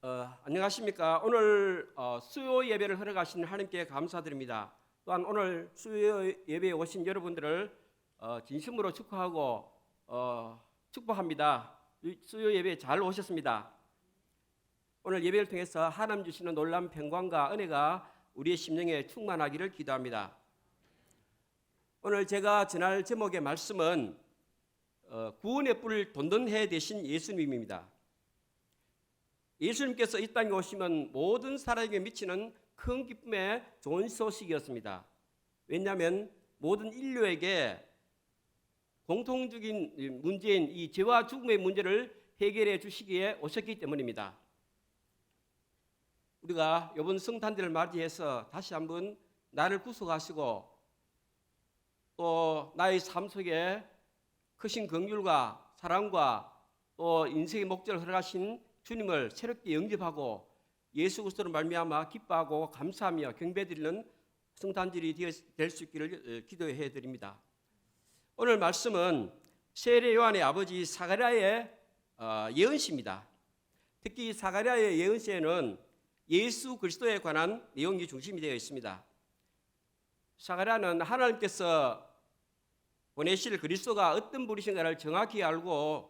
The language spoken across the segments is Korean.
안녕하십니까. 오늘 수요 예배를 허락하신 하나님께 감사드립니다. 또한 오늘 수요 예배에 오신 여러분들을 진심으로 축하하고 축복합니다. 수요 예배에 잘 오셨습니다. 오늘 예배를 통해서 하나님 주시는 놀라운 평강과 은혜가 우리의 심령에 충만하기를 기도합니다. 오늘 제가 전할 제목의 말씀은 구원의 뿔 돋는 되신 예수님입니다. 예수님께서 이 땅에 오시면 모든 사람에게 미치는 큰 기쁨의 좋은 소식이었습니다. 왜냐하면 모든 인류에게 공통적인 문제인 이 죄와 죽음의 문제를 해결해 주시기에 오셨기 때문입니다. 우리가 이번 성탄절을 맞이해서 다시 한번 나를 구속하시고 또 나의 삶 속에 크신 긍휼과 사랑과 또 인생의 목적을 허락하신 주님을 새롭게 영접하고 예수 그리스도로 말미암아 기뻐하고 감사하며 경배드리는 성탄절이 될 수 있기를 기도해 드립니다. 오늘 말씀은 세례 요한의 아버지 사가랴의 예언시입니다. 특히 사가랴의 예언시에는 예수 그리스도에 관한 내용이 중심이 되어 있습니다. 사가랴는 하나님께서 보내실 그리스도가 어떤 분이신가를 정확히 알고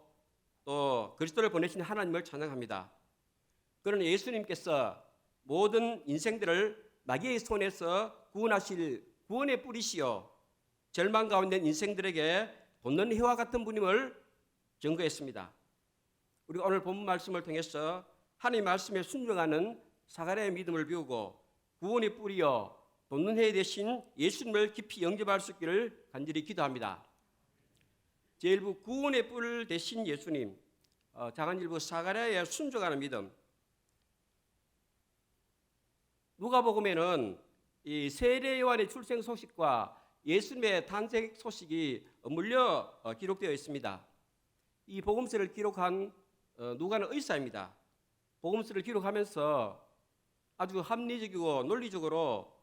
또 그리스도를 보내신 하나님을 찬양합니다. 그러나 예수님께서 모든 인생들을 마귀의 손에서 구원하실 구원의 뿌리시요 절망 가운데 인생들에게 돋는 해와 같은 분임을 증거했습니다. 우리가 오늘 본문 말씀을 통해서 하나님 말씀에 순종하는 사가랴의 믿음을 배우고 구원의 뿌리요 돋는 해 대신 예수님을 깊이 영접할 수 있기를 간절히 기도합니다. 제1부 구원의 뿔 대신 예수님, 작은 1부 사가랴의 순종하는 믿음. 누가복음에는 이 세례 요한의 출생 소식과 예수님의 탄생 소식이 맞물려 기록되어 있습니다. 이 복음서를 기록한 누가는 의사입니다. 복음서를 기록하면서 아주 합리적이고 논리적으로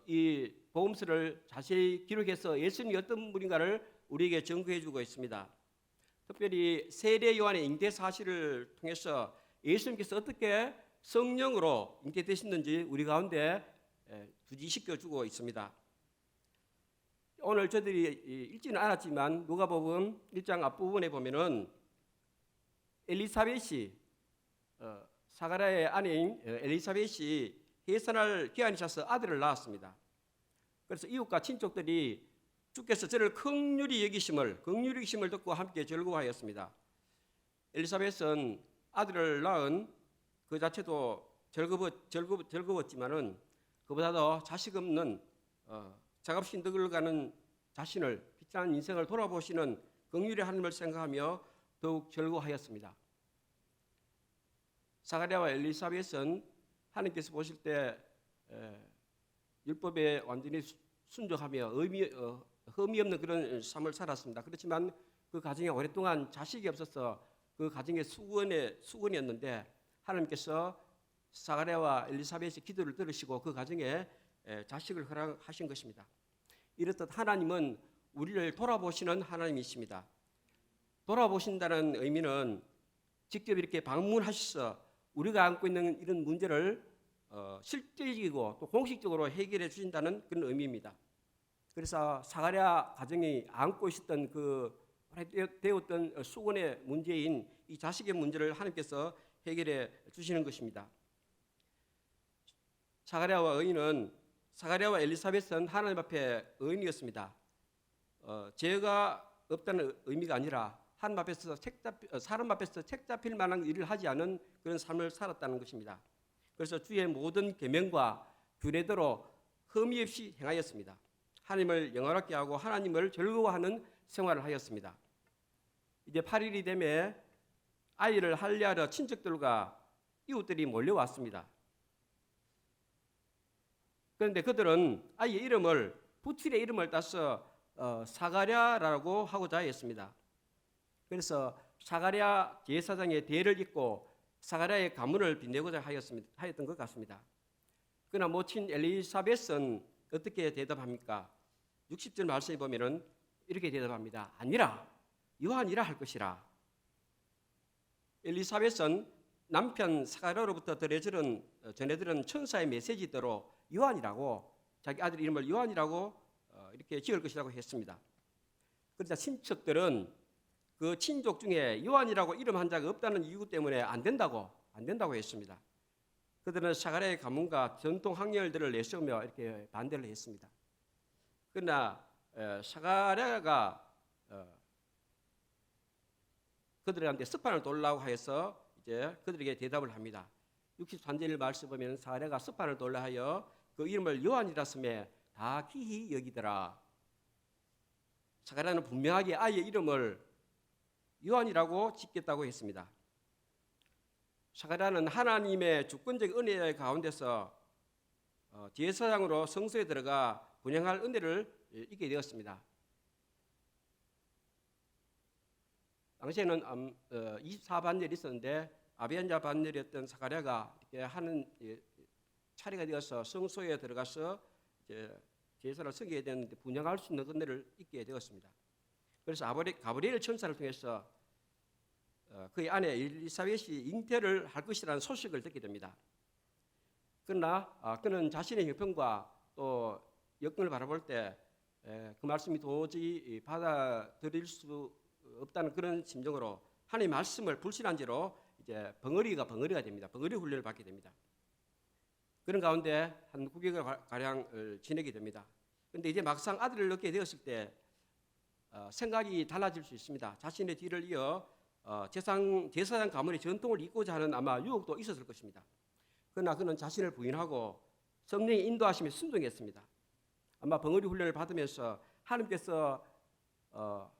이 복음서를 자세히 기록해서 예수님이 어떤 분인가를 우리에게 증거해 주고 있습니다. 특별히 세례 요한의 잉태 사실을 통해서 예수님께서 어떻게 성령으로 잉태되셨는지 우리 가운데 주지시켜 주고 있습니다. 오늘 저들이 읽지는 않았지만 누가복음 1장 앞부분에 보면은 엘리사벳이 사가랴의 아내인 엘리사벳이 해산할 기한이 차서 아들을 낳았습니다. 그래서 이웃과 친족들이 주께서 저를 긍휼히 여기심을 듣고 함께 즐거워하였습니다. 엘리사벳은 아들을 낳은 그 자체도 즐거웠지만은 그보다도 자식 없는 작업신 늙어가는 자신을 비참한 인생을 돌아보시는 긍휼의 하나님을 생각하며 더욱 즐거워하였습니다. 사가랴와 엘리사벳은 하나님께서 보실 때 율법에 완전히 순종하며 흠이 없는 그런 삶을 살았습니다. 그렇지만 그 가정에 오랫동안 자식이 없어서 그 가정의 수건이었는데 하나님께서 사가랴와 엘리사벳의 기도를 들으시고 그 가정에 자식을 허락하신 것입니다. 이렇듯 하나님은 우리를 돌아보시는 하나님이십니다. 돌아보신다는 의미는 직접 이렇게 방문하셔서 우리가 안고 있는 이런 문제를 실질적이고 또 공식적으로 해결해 주신다는 그런 의미입니다. 그래서 사가랴 가정이 안고 있었던 그 되었던 수건의 문제인 이 자식의 문제를 하나님께서 해결해 주시는 것입니다. 사가랴와 엘리사벳은 하나님 앞에 의인이었습니다. 죄가 없다는 의미가 아니라 하나님 앞에서 사람 앞에서 책 잡힐 만한 일을 하지 않은 그런 삶을 살았다는 것입니다. 그래서 주의 모든 계명과 규례대로 흠이 없이 행하였습니다. 하나님을 영화롭게 하고 하나님을 즐거워하는 생활을 하였습니다. 이제 8일이 되매 아이를 할례하러 친척들과 이웃들이 몰려왔습니다. 그런데 그들은 아이의 이름을 부칠의 이름을 따서 사가랴라고 하고자 했습니다. 그래서 사가랴 제사장의 대를 잇고 사가랴의 가문을 빛내고자 하였던 것 같습니다. 그러나 모친 엘리사벳은 어떻게 대답합니까? 60절 말씀에 보면은 이렇게 대답합니다. 아니라 요한이라 할 것이라. 엘리사벳은 남편 사가랴로부터 전해들은 천사의 메시지대로 요한이라고 자기 아들 이름을 요한이라고 이렇게 지을 것이라고 했습니다. 그러자 친척들은 그 친족 중에 요한이라고 이름 한 자가 없다는 이유 때문에 안 된다고 했습니다. 그들은 사가랴의 가문과 전통 학렬들을 내세우며 이렇게 반대를 했습니다. 그러나 사가랴가 그들한테 스판을 돌라고 해서 이제 그들에게 대답을 합니다. 63절 말씀 보면 사가랴가 스판을 돌라 하여 그 이름을 요한이라 쓰매 다 기히 여기더라. 사가랴는 분명하게 아이의 이름을 요한이라고 짓겠다고 했습니다. 사가랴는 하나님의 주권적 은혜 가운데서 제사장으로 성소에 들어가 분양할 은혜를 잊게 되었습니다. 당시에는 24반열이 있었는데 아비안자 반열이었던 사가랴가 이렇게 하는 차례가 되어서 성소에 들어가서 이제 제사를 섬기게 되는데 분양할 수 있는 은혜를 잊게 되었습니다. 그래서 가브리엘 천사를 통해서 그의 아내 엘리사벳이 잉태를 할 것이라는 소식을 듣게 됩니다. 그러나 그는 자신의 형편과 또 여건을 바라볼 때 그 말씀이 도저히 받아들일 수 없다는 그런 심정으로 하나님의 말씀을 불신한 채로 이제 벙어리가 됩니다. 벙어리 훈련을 받게 됩니다. 그런 가운데 한 9개월 가량을 지내게 됩니다. 그런데 이제 막상 아들을 낳게 되었을 때 생각이 달라질 수 있습니다. 자신의 뒤를 이어 제사장 가문의 전통을 잇고자 하는 아마 유혹도 있었을 것입니다. 그러나 그는 자신을 부인하고 성령의 인도하심에 순종했습니다. 아마 벙어리 훈련을 받으면서 하나님께서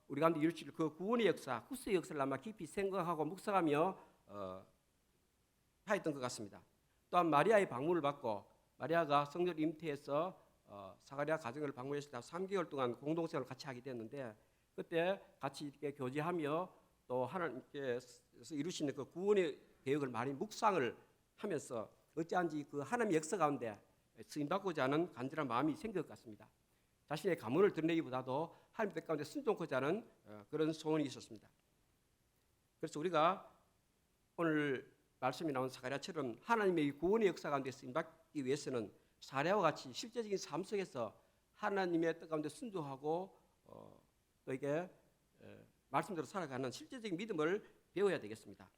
우리 가운데 이루실 그 구원의 역사, 구수의 역사를 아마 깊이 생각하고 묵상하며 하였던 것 같습니다. 또한 마리아의 방문을 받고 마리아가 성녀를 잉태해서 사가랴 가정을 방문했을 때 3개월 동안 공동생활을 같이 하게 됐는데 그때 같이 이렇게 교제하며 또 하나님께서 이루시는 그 구원의 계획을 많이 묵상을 하면서 어찌한지 그 하나님의 역사 가운데 쓰임받고자 하는 간절한 마음이 생길 것 같습니다. 자신의 가문을 드러내기보다도 하나님 뜻 가운데 순종하고자 하는 그런 소원이 있었습니다. 그래서 우리가 오늘 말씀이 나온 사가랴처럼 하나님의 구원의 역사 가운데 쓰임받기 위해서는 사가랴와 같이 실제적인 삶 속에서 하나님의 뜻 가운데 순종하고 또 이게 말씀대로 살아가는 실제적인 믿음을 배워야 되겠습니다.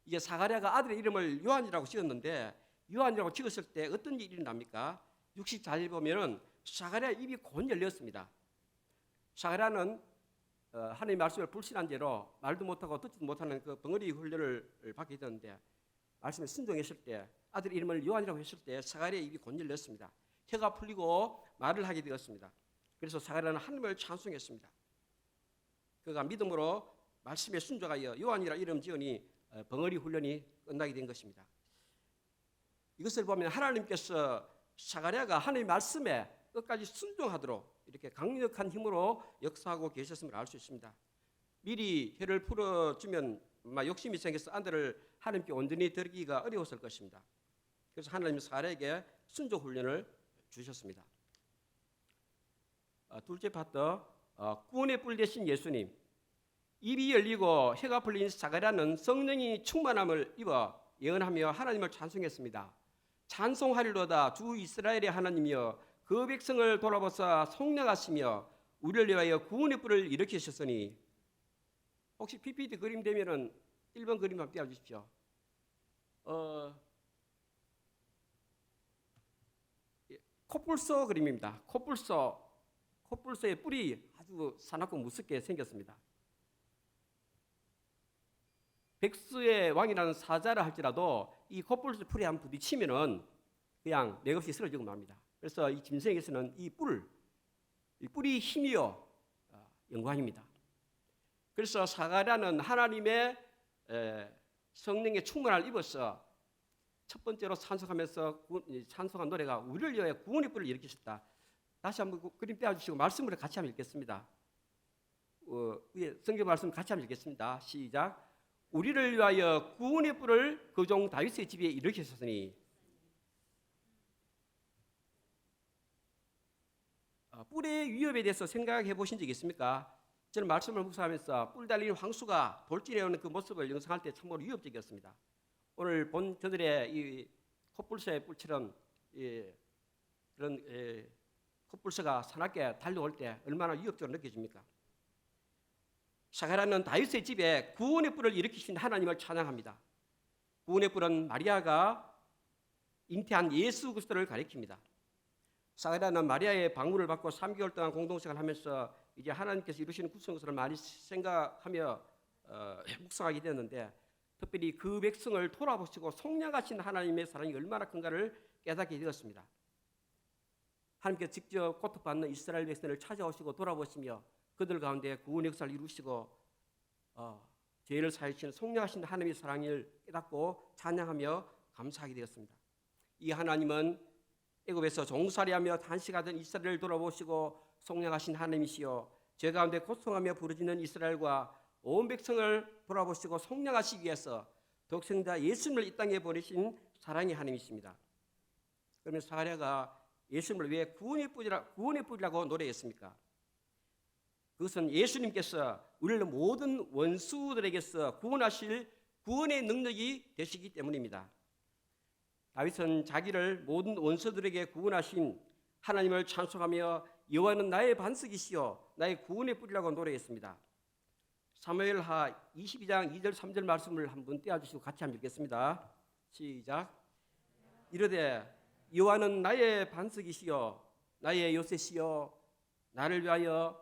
이게 사가랴가 아들의 이름을 요한이라고 지었는데 요한이라고 지었을 때 어떤 일이 일어납니까? 64절 보면은 사가랴 입이 곧 열렸습니다. 사가랴는 하나님의 말씀을 불신한 죄로 말도 못하고 듣지도 못하는 그 벙어리 훈련을 받게 되는데 말씀에 순종했을 때 아들 이름을 요한이라고 했을 때 사가랴의 입이 곧 열렸습니다. 혀가 풀리고 말을 하게 되었습니다. 그래서 사가랴는 하나님을 찬송했습니다. 그가 믿음으로 말씀에 순종하여 요한이라 이름 지으니 벙어리 훈련이 끝나게 된 것입니다. 이것을 보면 하나님께서 사가랴가 하나님의 말씀에 끝까지 순종하도록 이렇게 강력한 힘으로 역사하고 계셨음을 알 수 있습니다. 미리 혀를 풀어주면 욕심이 생겨서 아들을 하나님께 온전히 드리기가 어려웠을 것입니다. 그래서 하나님은 사가랴에게 순종 훈련을 주셨습니다. 둘째 파트, 구원의 뿔 되신 예수님. 입이 열리고 혀가 풀린 사가랴는 성령이 충만함을 입어 예언하며 하나님을 찬송했습니다. 찬송하리로다 주 이스라엘의 하나님이여 그 백성을 돌아보사 속량하시며 우리를 위하여 구원의 뿔을 일으키셨으니. 혹시 PPT 그림 되면은 1번 그림 한번 띄워주십시오. 코뿔소 그림입니다. 코뿔소의 뿔이 아주 사납고 무섭게 생겼습니다. 백수의 왕이라는 사자라 할지라도 이 코뿔소 뿔에 한번 부딪히면은 그냥 맥없이 쓰러지고 맙니다. 그래서 이 짐승에게서는 이 뿔이 힘이요 영광입니다. 그래서 사가랴는 하나님의 성령의 충만을 입어서 첫 번째로 찬송하면서 찬송한 노래가 우리를 위하여 구원의 뿔을 일으키셨다. 다시 한번 그림 떼어주시고 말씀을 같이 한번 읽겠습니다. 위에 성경 말씀 같이 한번 읽겠습니다. 시작. 우리를 위하여 구원의 뿔을 그 종 다윗의 집에 일으키셨으니. 뿔의 위협에 대해서 생각해 보신 적 있습니까? 저는 말씀을 묵상하면서 뿔 달린 황수가 돌진해오는 그 모습을 영상할 때 참으로 위협적이었습니다. 오늘 본 저들의 이 코뿔소의 뿔처럼 그런 코뿔소가 사납게 달려올 때 얼마나 위협적으로 느껴집니까? 사가랴는 다윗의 집에 구원의 뿔을 일으키신 하나님을 찬양합니다. 구원의 뿔은 마리아가 잉태한 예수 그리스도를 가리킵니다. 사가랴는 마리아의 방문을 받고 3개월 동안 공동생활을 하면서 이제 하나님께서 이루시는 구원 것을 많이 생각하며 묵상하게 되었는데, 특별히 그 백성을 돌아보시고 속량하신 하나님의 사랑이 얼마나 큰가를 깨닫게 되었습니다. 하나님께서 직접 고통받는 이스라엘 백성을 찾아오시고 돌아보시며 그들 가운데 구원 역사를 이루시고 죄를 사하시는 속량하신 하나님의 사랑을 깨닫고 찬양하며 감사하게 되었습니다. 이 하나님은 애굽에서 종살이하며 단식하던 이스라엘을 돌아보시고 속량하신 하나님이시요, 죄 가운데 고통하며 부르짖는 이스라엘과 온 백성을 돌아보시고 속량하시기 위해서 독생자 예수님을 이 땅에 보내신 사랑의 하나님이십니다. 그러면 사가랴가 예수님을 왜 구원의 뿔이라고 노래했습니까? 그것은 예수님께서 우리를 모든 원수들에게서 구원하실 구원의 능력이 되시기 때문입니다. 다윗은 자기를 모든 원수들에게 구원하신 하나님을 찬송하며 여호와는 나의 반석이시요 나의 구원의 뿔이라고 노래했습니다. 사무엘하 22장 2절 3절 말씀을 한번 떼어주시고 같이 한번 읽겠습니다. 시작. 이르되 여호와는 나의 반석이시요 나의 요새시요 나를 위하여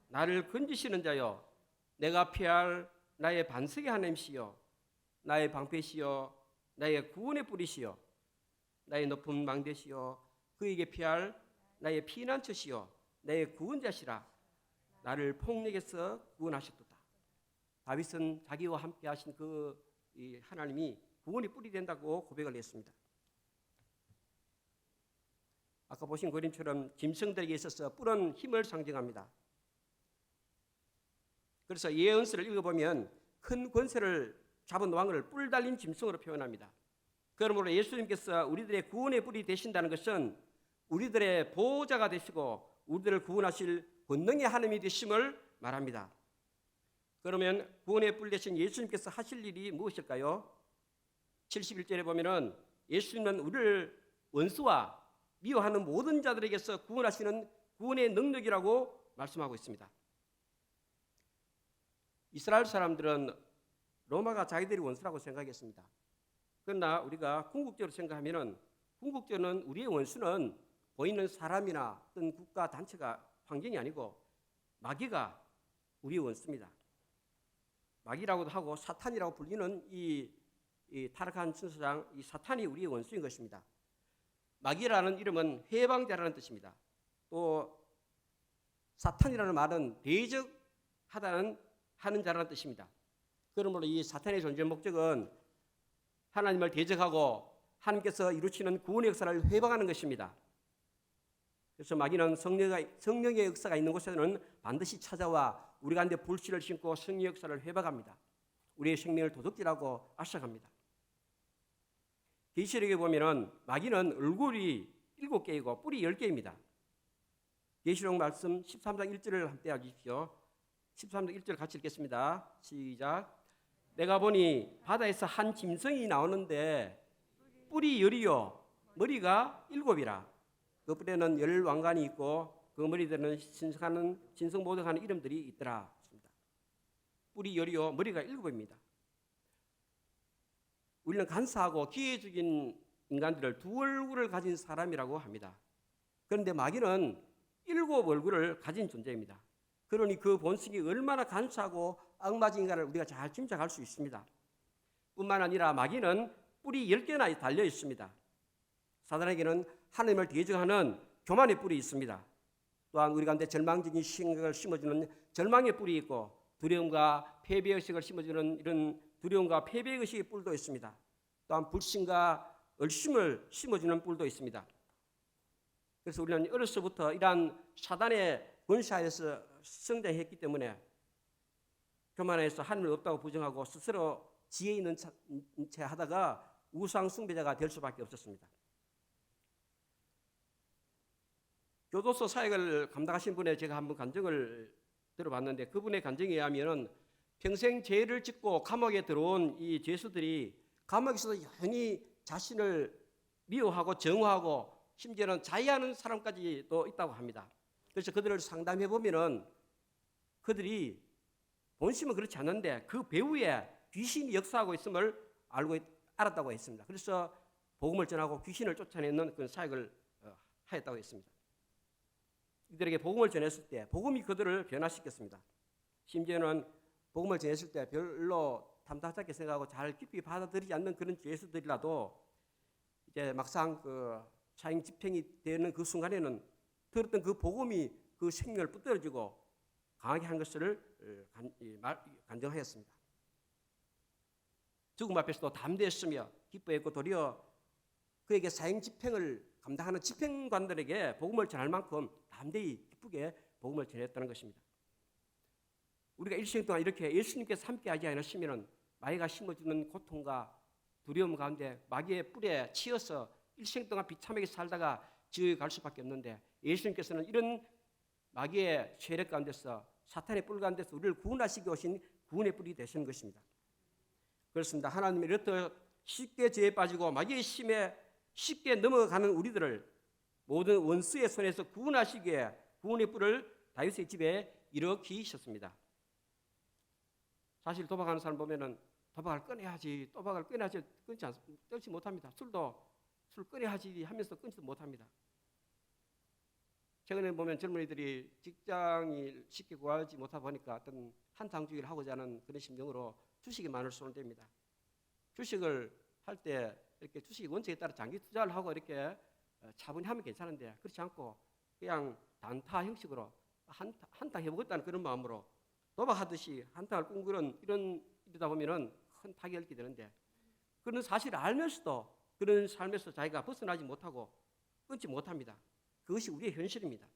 나를 건지시는 자요 내가 피할 나의 반석의 하나님이시요 나의 방패시요 나의 구원의 뿔이시요 나의 높은 망대시요 그에게 피할 나의 피난처시요 나의 구원자시라 나를 폭력에서 구원하셨도다. 다윗은 자기와 함께 하신 그 하나님이 구원의 뿔이 된다고 고백을 했습니다. 아까 보신 그림처럼 짐승들에게 있어서 뿔은 힘을 상징합니다. 그래서 예언서를 읽어보면 큰 권세를 잡은 왕을 뿔 달린 짐승으로 표현합니다. 그러므로 예수님께서 우리들의 구원의 뿔이 되신다는 것은 우리들의 보호자가 되시고 우리들을 구원하실 권능의 하나님이 되심을 말합니다. 그러면 구원의 뿔 되신 예수님께서 하실 일이 무엇일까요? 71절에 보면은 예수님은 우리를 원수와 미워하는 모든 자들에게서 구원하시는 구원의 능력이라고 말씀하고 있습니다. 이스라엘 사람들은 로마가 자기들이 원수라고 생각했습니다. 그러나 우리가 궁극적으로 생각하면은 궁극적으로는 우리의 원수는 보이는 사람이나 어떤 국가 단체가 환경이 아니고 마귀가 우리의 원수입니다. 마귀라고도 하고 사탄이라고 불리는 이 타락한 천사장 이 사탄이 우리의 원수인 것입니다. 마귀라는 이름은 해방자라는 뜻입니다. 또 사탄이라는 말은 대적하다는 하는 자라는 뜻입니다. 그러므로 이 사탄의 존재 목적은 하나님을 대적하고 하나님께서 이루시는 구원의 역사를 회방하는 것입니다. 그래서 마귀는 성령의 역사가 있는 곳에는 반드시 찾아와 우리 가운데 불씨를 심고 성령의 역사를 회방합니다. 우리의 생명을 도둑질하고 압살합니다. 계시록에 보면은 마귀는 얼굴이 7개이고 뿔이 10개입니다. 계시록 말씀 13장 1절을 한번 떼어주십시오. 13장 1절 같이 읽겠습니다. 시작. 내가 보니 바다에서 한 짐승이 나오는데 뿔이 10이요 머리가 7이라. 그 뿔에는 10왕관이 있고 그 머리들은 신성모독하는 이름들이 있더라. 뿔이 10이요 머리가 7입니다. 우리는 간사하고 기회적인 인간들을 두 얼굴을 가진 사람이라고 합니다. 그런데 마귀는 7 얼굴을 가진 존재입니다. 그러니 그 본성이 얼마나 간사하고 악마진가를 우리가 잘 짐작할 수 있습니다. 뿐만 아니라 마귀는 뿔이 10개나 달려 있습니다. 사단에게는 하나님을 대적하는 교만의 뿔이 있습니다. 또한 우리 가운데 절망적인 생각을 심어주는 절망의 뿔이 있고 두려움과 패배의식을 심어주는 이런 두려움과 패배의식의 뿔도 있습니다. 또한 불신과 얼심을 심어주는 뿔도 있습니다. 그래서 우리는 어려서부터 이러한 사단의 권세하에서 성장했기 때문에 교만해서 하나님을 없다고 부정하고 스스로 지혜 있는 채 하다가 우상 숭배자가 될 수밖에 없었습니다. 교도소 사역을 감당하신 분의 제가 한번 간증을 들어봤는데 그분의 간증에 의하면 평생 죄를 짓고 감옥에 들어온 이 죄수들이 감옥에서도 여전히 자신을 미워하고 정오하고 심지어는 자해하는 사람까지도 있다고 합니다. 그래서 그들을 상담해 보면은 그들이 본심은 그렇지 않는데 그 배후에 귀신이 역사하고 있음을 알았다고 했습니다. 그래서 복음을 전하고 귀신을 쫓아내는 그런 사역을 하였다고 했습니다. 이들에게 복음을 전했을 때 복음이 그들을 변화시켰습니다. 심지어는 복음을 전했을 때 별로 탐탁하게 생각하고 잘 깊이 받아들이지 않는 그런 죄수들이라도 이제 막상 그 사형 집행이 되는 그 순간에는 들었던 그 복음이 그 생명을 붙들어주고 강하게 한 것을 간증하였습니다. 죽음 앞에서도 담대했으며 기뻐했고 도리어 그에게 사형 집행을 감당하는 집행관들에게 복음을 전할 만큼 담대히 기쁘게 복음을 전했다는 것입니다. 우리가 일생 동안 이렇게 예수님께서 함께하지 않으시면 마귀가 심어주는 고통과 두려움 가운데 마귀의 뿔에 치여서 일생 동안 비참하게 살다가 지옥에 갈 수밖에 없는데 예수님께서는 이런 마귀의 세력 가운데서 사탄의 뿔 가운데서 우리를 구원하시기 오신 구원의 뿔이 되시는 것입니다. 그렇습니다. 하나님이 이렇게 쉽게 죄에 빠지고 마귀의 심에 쉽게 넘어가는 우리들을 모든 원수의 손에서 구원하시기에 구원의 뿔을 다윗의 집에 일으키셨습니다. 사실 도박하는 사람 보면은 도박을 끊어야지, 도박을 끊어야지 끊지 못합니다. 술 끊어야지 하면서 끊지도 못합니다. 최근에 보면 젊은이들이 직장이 쉽게 구하지 못하다 보니까 어떤 한탕주의를 하고자 하는 그런 심정으로 주식에 많이 손을 댑니다. 주식을 할 때 이렇게 주식 원칙에 따라 장기 투자를 하고 이렇게 차분히 하면 괜찮은데 그렇지 않고 그냥 단타 형식으로 한탕 해보겠다는 그런 마음으로 도박하듯이 한탕을 꿈꾸는 이러다 보면은 큰 타격을 입게 되는데 그런 사실을 알면서도 그런 삶에서 자기가 벗어나지 못하고 끊지 못합니다. 그것이 우리의 현실입니다.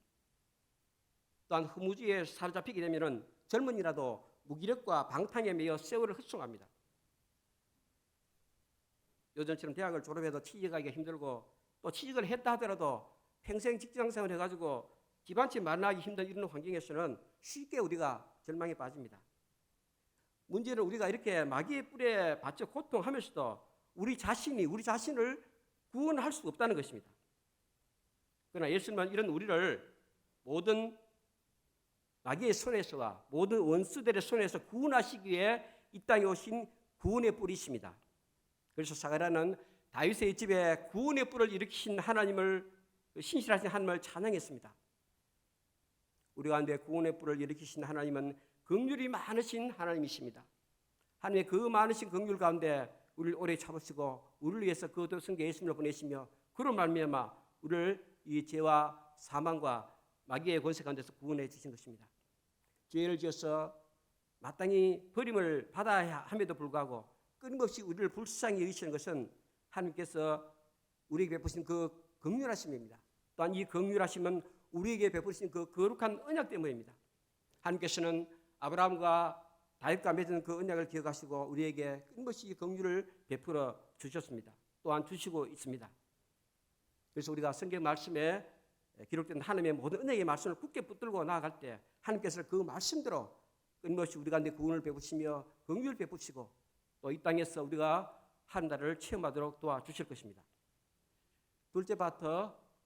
또한 허무주의에 사로잡히게 되면은 젊은이라도 무기력과 방탕에 매여 세월을 헛송합니다. 요즘처럼 대학을 졸업해도 취직하기가 힘들고 또 취직을 했다 하더라도 평생 직장생활 해가지고 집안집 마련하기 힘든 이런 환경에서는 쉽게 우리가 절망에 빠집니다. 문제는 우리가 이렇게 마귀의 뿔에 받쳐 고통하면서도 우리 자신을 구원할 수 없다는 것입니다. 그러나 예수님은 이런 우리를 모든 마귀의 손에서와 모든 원수들의 손에서 구원하시기 위해 이 땅에 오신 구원의 뿔이십니다. 그래서 사가랴는 다윗의 집에 구원의 뿔을 일으키신 하나님을 신실하신 하나님을 찬양했습니다. 우리 가운데 구원의 뿔을 일으키신 하나님은 긍휼이 많으신 하나님이십니다. 하나님의 그 많으신 긍휼 가운데 우리를 오래 참으시고 우리를 위해서 그 독생자 예수님을 보내시며 그로 말미암아 우리를 이 죄와 사망과 마귀의 권세 가운데서 구원해 주신 것입니다. 죄를 지어서 마땅히 버림을 받아야 함에도 불구하고 끊임없이 우리를 불쌍히 여기시는 것은 하나님께서 우리에게 베푸신 그 긍휼하심입니다. 또한 이 긍휼하심은 우리에게 베푸신 그 거룩한 언약 때문입니다. 하나님께서는 아브라함과 다윗과 맺은 그 언약을 기억하시고 우리에게 끊임없이 긍휼을 베풀어 주셨습니다. 또한 주시고 있습니다. 그래서 우리가 성경 말씀에 기록된 하나님의 모든 언약의 말씀을 굳게 붙들고 나아갈 때 하나님께서 그 말씀대로 끊임없이 우리 가운데 구원을 베푸시며 긍휼을 베푸시고 또 이 땅에서 우리가 하는 나라를 체험하도록 도와주실 것입니다. 둘째 파트,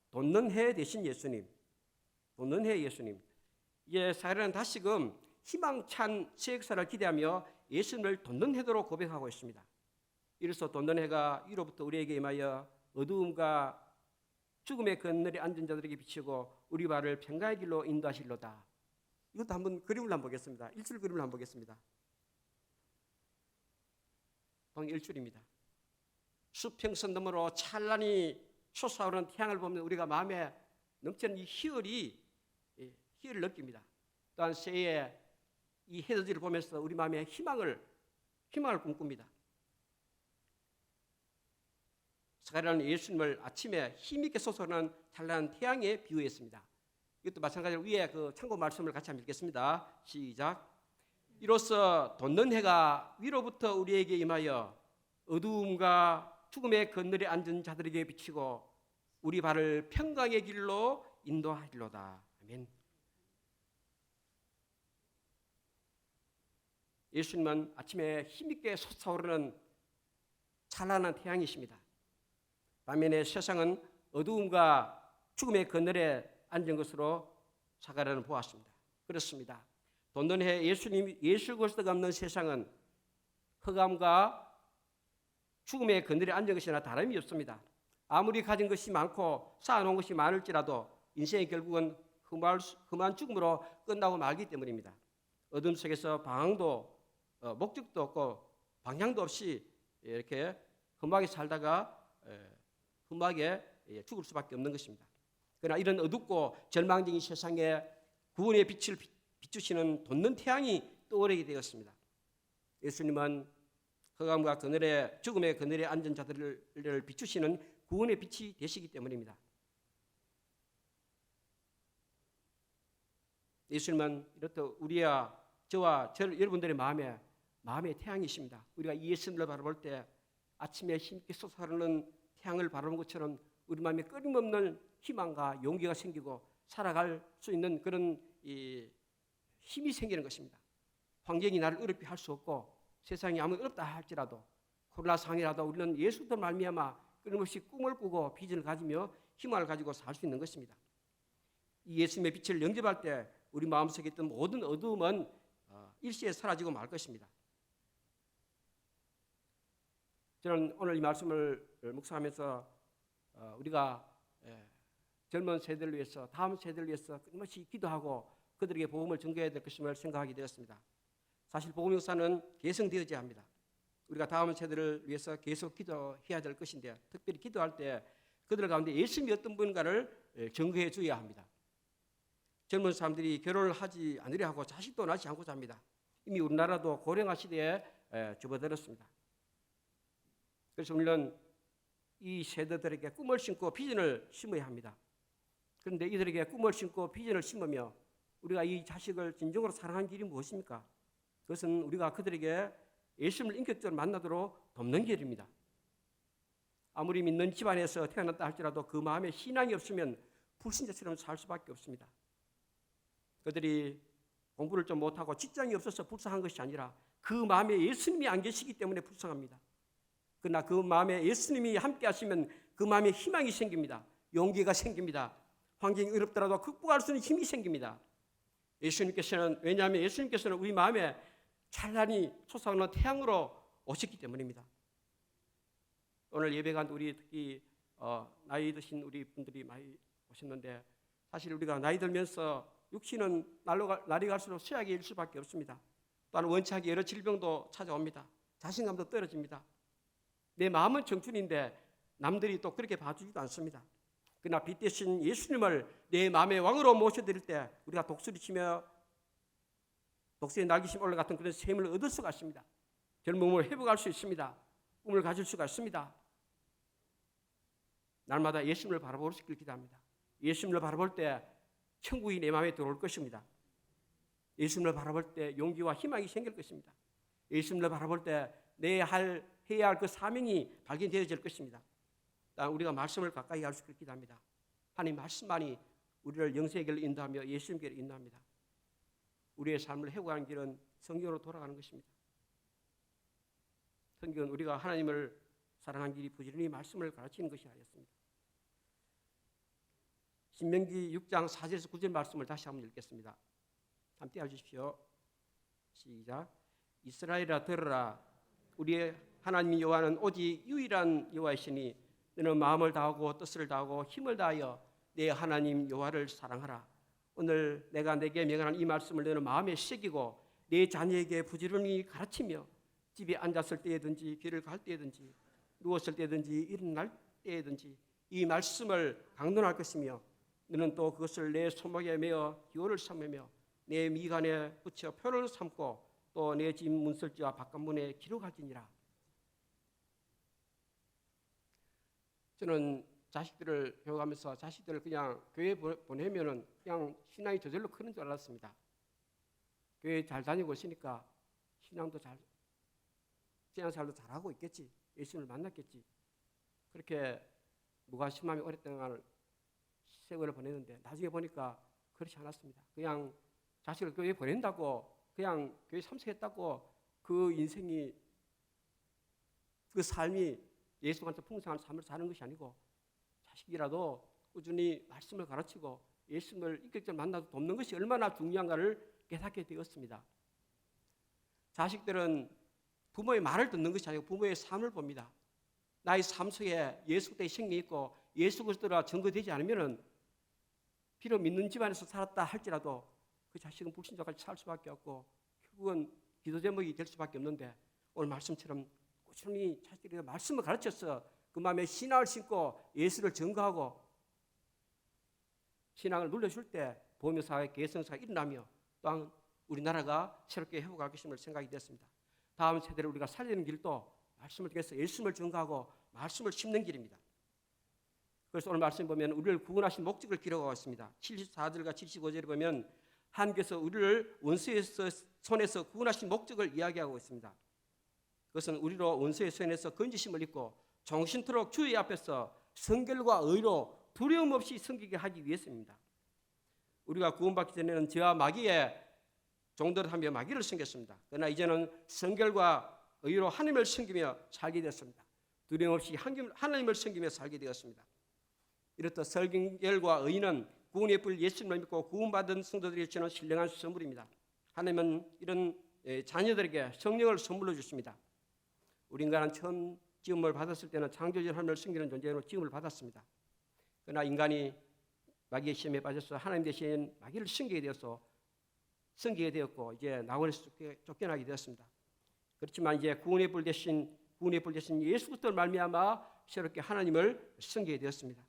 돕는 해 되신 예수님. 돕는 해 예수님. 사가랴는 다시금 희망찬 새 역사를 기대하며 예수님을 돕는 해도로 고백하고 있습니다. 이로써 돕는 해가 위로부터 우리에게 임하여 어두움과 죽음의 그늘에 앉은 자들에게 비치고 우리 발을 평강의 길로 인도하실로다. 이것도 한번 그림을 한번 보겠습니다. 일출 그림을 한번 보겠습니다. 동 1줄입니다. 수평선 너머로 찬란히 솟아오르는 태양을 보면 우리가 마음에 넘치는 이 희열을 느낍니다. 또한 새해 이 해돋이를 보면서 우리 마음에 희망을 꿈꿉니다. 사가랴는 예수님을 아침에 힘있게 솟아오르는 찬란한 태양에 비유했습니다. 이것도 마찬가지로 위에 그 참고 말씀을 같이 한번 읽겠습니다. 시작. 이로써 돋는 해가 위로부터 우리에게 임하여 어두움과 죽음의 그늘에 앉은 자들에게 비치고 우리 발을 평강의 길로 인도하리로다. 아멘. 예수님은 아침에 힘있게 솟아오르는 찬란한 태양이십니다. 반면에 세상은 어두움과 죽음의 그늘에 앉은 것으로 사가랴는 보았습니다. 그렇습니다. 돈돈해 예수 그리스도가 없는 세상은 흑암과 죽음의 그늘에 앉은 것이나 다름이 없습니다. 아무리 가진 것이 많고 쌓아놓은 것이 많을지라도 인생의 결국은 험한 죽음으로 끝나고 말기 때문입니다. 어둠 속에서 방향도 목적도 없고 방향도 없이 이렇게 험하게 살다가 험하게 죽을 수밖에 없는 것입니다. 그러나 이런 어둡고 절망적인 세상에 구원의 빛을 비추시는 돋는 태양이 떠오르게 되었습니다. 예수님은 흑암과 그늘에 죽음의 그늘에 앉은 자들을 비추시는 구원의 빛이 되시기 때문입니다. 예수님은 이렇듯 저와 여러분들의 마음의 태양이십니다. 우리가 이 예수님을 바라볼 때 아침에 힘있게 솟아오르는 태양을 바라본 것처럼 우리 마음에 끊임없는 희망과 용기가 생기고 살아갈 수 있는 그런 힘이 생기는 것입니다. 환경이 나를 어렵게 할 수 없고 세상이 아무리 어렵다 할지라도 코로나 상이라도 우리는 예수로 말미암아 끊임없이 꿈을 꾸고 비전을 가지며 희망을 가지고 살 수 있는 것입니다. 이 예수님의 빛을 영접할 때 우리 마음속에 있던 모든 어두움은 일시에 사라지고 말 것입니다. 저는 오늘 이 말씀을 묵상하면서 우리가 젊은 세대를 위해서 다음 세대를 위해서 끊임없이 기도하고 그들에게 복음을 전개해야 될 것임을 생각하게 되었습니다. 사실 복음 역사는 계승되어져야 합니다. 우리가 다음 세대를 위해서 계속 기도해야 될 것인데 특별히 기도할 때 그들 가운데 예수님이 어떤 분인가를 증거해 줘야 합니다. 젊은 사람들이 결혼을 하지 않으려 하고 자식도 낳지 않고자 합니다. 이미 우리나라도 고령화 시대에 접어들었습니다. 그래서 우리는 이 세대들에게 꿈을 심고 비전을 심어야 합니다. 그런데 이들에게 꿈을 심고 비전을 심으며 우리가 이 자식을 진정으로 사랑하는 길이 무엇입니까? 그것은 우리가 그들에게 예수님을 인격적으로 만나도록 돕는 길입니다. 아무리 믿는 집안에서 태어났다 할지라도 그 마음에 신앙이 없으면 불신자처럼 살 수밖에 없습니다. 그들이 공부를 좀 못하고 직장이 없어서 불쌍한 것이 아니라 그 마음에 예수님이 안 계시기 때문에 불쌍합니다. 그러나 그 마음에 예수님이 함께 하시면 그 마음에 희망이 생깁니다. 용기가 생깁니다. 환경이 어렵더라도 극복할 수 있는 힘이 생깁니다. 왜냐하면 예수님께서는 우리 마음에 찬란히 솟아오르는 태양으로 오셨기 때문입니다. 오늘 예배관 우리 특히 나이 드신 우리 분들이 많이 오셨는데 사실 우리가 나이 들면서 육신은 날이 갈수록 쇠약해질 수밖에 없습니다. 또한 원착이 여러 질병도 찾아옵니다. 자신감도 떨어집니다. 내 마음은 청춘인데 남들이 또 그렇게 봐주지도 않습니다. 그러나 빛 대신 예수님을 내 마음의 왕으로 모셔드릴 때 우리가 독수리치며 독수리의 날개심 올라갔던 그런 셈을 얻을 수가 있습니다. 젊음을 회복할 수 있습니다. 꿈을 가질 수가 있습니다. 날마다 예수님을 바라볼 수 있길 기도합니다. 예수님을 바라볼 때 천국이 내 마음에 들어올 것입니다. 예수님을 바라볼 때 용기와 희망이 생길 것입니다. 예수님을 바라볼 때 해야 할 그 사명이 발견되어질 것입니다. 우리가 말씀을 가까이 할 수 있길 기도합니다. 하나님 말씀만이 우리를 영생의 길을 인도하며 예수님께로 인도합니다. 우리의 삶을 회복하는 길은 성경으로 돌아가는 것입니다. 성경은 우리가 하나님을 사랑하는 길이 부지런히 말씀을 가르치는 것이 하였습니다. 신명기 6장 4절에서 9절 말씀을 다시 한번 읽겠습니다. 함께 해주십시오. 시작. 이스라엘아 들으라. 우리의 하나님 여호와는 오직 유일한 여호와이시니 너는 마음을 다하고 뜻을 다하고 힘을 다하여 내 하나님 여호와를 사랑하라. 오늘 내가 내게 명하는 이 말씀을 너는 마음에 새기고 내 자녀에게 부지런히 가르치며 집에 앉았을 때든지 길을 갈 때든지 누웠을 때든지 일어날 때든지 이 말씀을 강론할 것이며 너는 또 그것을 내 손목에 메어 기호를 삼으며 내 미간에 붙여 표를 삼고 또 내 집 문설지와 바깥문에 기록할지니라. 저는 자식들을 교육하면서 자식들을 그냥 교회 보내면은 그냥 신앙이 저절로 크는 줄 알았습니다. 교회 잘 다니고 있으니까 신앙도 신앙생활도 잘하고 있겠지. 예수님을 만났겠지. 그렇게 무관심함이 오랫동안 세월을 보냈는데 나중에 보니까 그렇지 않았습니다. 그냥 자식을 교회에 보낸다고 그냥 교회 참석했다고 그 인생이 그 삶이 예수가 풍성한 삶을 사는 것이 아니고 자식이라도 꾸준히 말씀을 가르치고 예수님을 인격적으로 만나서 돕는 것이 얼마나 중요한가를 깨닫게 되었습니다. 자식들은 부모의 말을 듣는 것이 아니고 부모의 삶을 봅니다. 나의 삶 속에 예수 그리스도의 생명이 있고 예수 그리스도가 증거되지 않으면 비록 믿는 집안에서 살았다 할지라도 그 자식은 불신자같이 살 수밖에 없고 결국은 기도 제목이 될 수밖에 없는데, 오늘 말씀처럼 꾸준히 자식들에게 말씀을 가르쳐서 그 마음에 신앙을 심고 예수를 증거하고 신앙을 눌러줄 때 보험사의 개성사가 일어나며 또한 우리나라가 새롭게 회복할 것임을 생각이 됐습니다. 다음 세대를 우리가 살리는 길도 말씀을 통해서 예수님을 증거하고 말씀을 심는 길입니다. 그래서 오늘 말씀 보면 우리를 구원하신 목적을 기록하고 있습니다. 74절과 75절에 보면 하나님께서 우리를 원수의 손에서 구원하신 목적을 이야기하고 있습니다. 그것은 우리로 원수의 손에서 건지심을 입고 정신토록 주의 앞에서 성결과 의로 두려움 없이 섬기게 하기 위해서입니다. 우리가 구원받기 전에는 죄와 마귀의 종들을 하며 마귀를 섬겼습니다. 그러나 이제는 성결과 의로 하나님을 섬기며 살게 되었습니다. 두려움 없이 하나님을 섬기며 살게 되었습니다. 이렇듯 성결과 의는 구원의 뿔 예수님을 믿고 구원받은 성도들이 주는 신령한 선물입니다. 하나님은 이런 자녀들에게 성령을 선물로 주십니다. 우리 인간은 처음 지음을 받았을 때는 창조주 하나님을 섬기는 존재로 지음을 받았습니다. 그러나 인간이 마귀의 시험에 빠져서 하나님 대신 마귀를 섬기게 되었고 이제 낙원에서 쫓겨나게 되었습니다. 그렇지만 이제 구원의 뿔 대신 예수 그리스도를 말미암아 새롭게 하나님을 섬기게 되었습니다.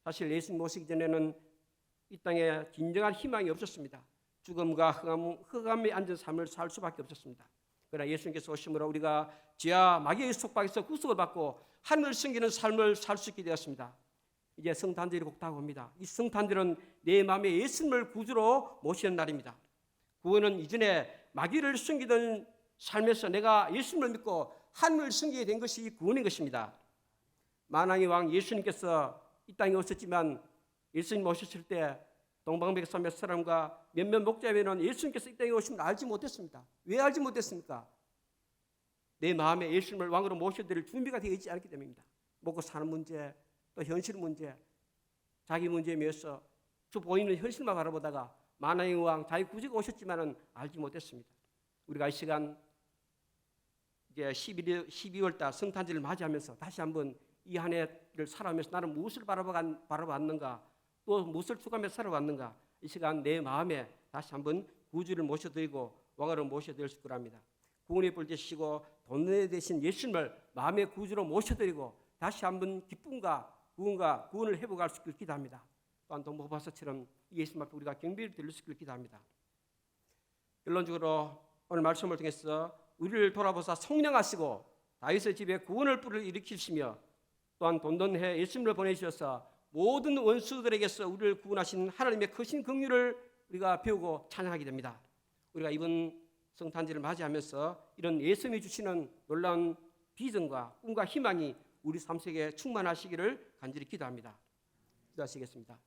사실 예수님 모시기 전에는 이 땅에 진정한 희망이 없었습니다. 죽음과 흑암에 앉은 삶을 살 수밖에 없었습니다. 그러나 예수님께서 오심으로 우리가 죄와 마귀의 속박에서 구속을 받고 하나님을 섬기는 삶을 살 수 있게 되었습니다. 이제 성탄절이 곧 다가옵니다. 이 성탄절은 내 마음에 예수님을 구주로 모시는 날입니다. 구원은 이전에 마귀를 섬기던 삶에서 내가 예수님을 믿고 하나님을 섬기게 된 것이 구원인 것입니다. 만왕의 왕 예수님께서 이 땅에 오셨지만 예수님 오셨을 때 동방백사 몇 사람과 몇몇 목자매는 예수님께서 이 땅에 오시면 알지 못했습니다. 왜 알지 못했습니까? 내 마음에 예수님을 왕으로 모셔드릴 준비가 되어 있지 않기 때문입니다. 먹고 사는 문제, 또 현실 문제, 자기 문제에 매여서 저 보이는 현실만 바라보다가 만왕의 왕 자기 구주가 오셨지만은 알지 못했습니다. 우리가 이 시간 이제 12월 달 성탄절을 맞이하면서 다시 한번 이 한 해를 살아가면서 나는 무엇을 바라봤는가, 또 무엇을 추구하며 살아왔는가, 이 시간 내 마음에 다시 한번 구주를 모셔드리고 왕으로 모셔드릴 수 있으랍니다. 구원의 뿔 되시고 돈내 대신 예수님을 마음의 구주로 모셔드리고 다시 한번 기쁨과 구원을 회복할 수 있길 기도합니다. 또한 동복바사처럼 예수님 앞에 우리가 경배를 드릴 수 있길 기도합니다. 결론적으로 오늘 말씀을 통해서 우리를 돌아보사 성령하시고 다윗의 집에 구원의 뿔을 일으키시며 또한 돈돈해 예수님을 보내주셔서 모든 원수들에게서 우리를 구원하신 하나님의 크신 긍휼을 우리가 배우고 찬양하게 됩니다. 우리가 이번 성탄절을 맞이하면서 이런 예수님이 주시는 놀라운 비전과 꿈과 희망이 우리 삶 속에 충만하시기를 간절히 기도합니다. 기도하시겠습니다.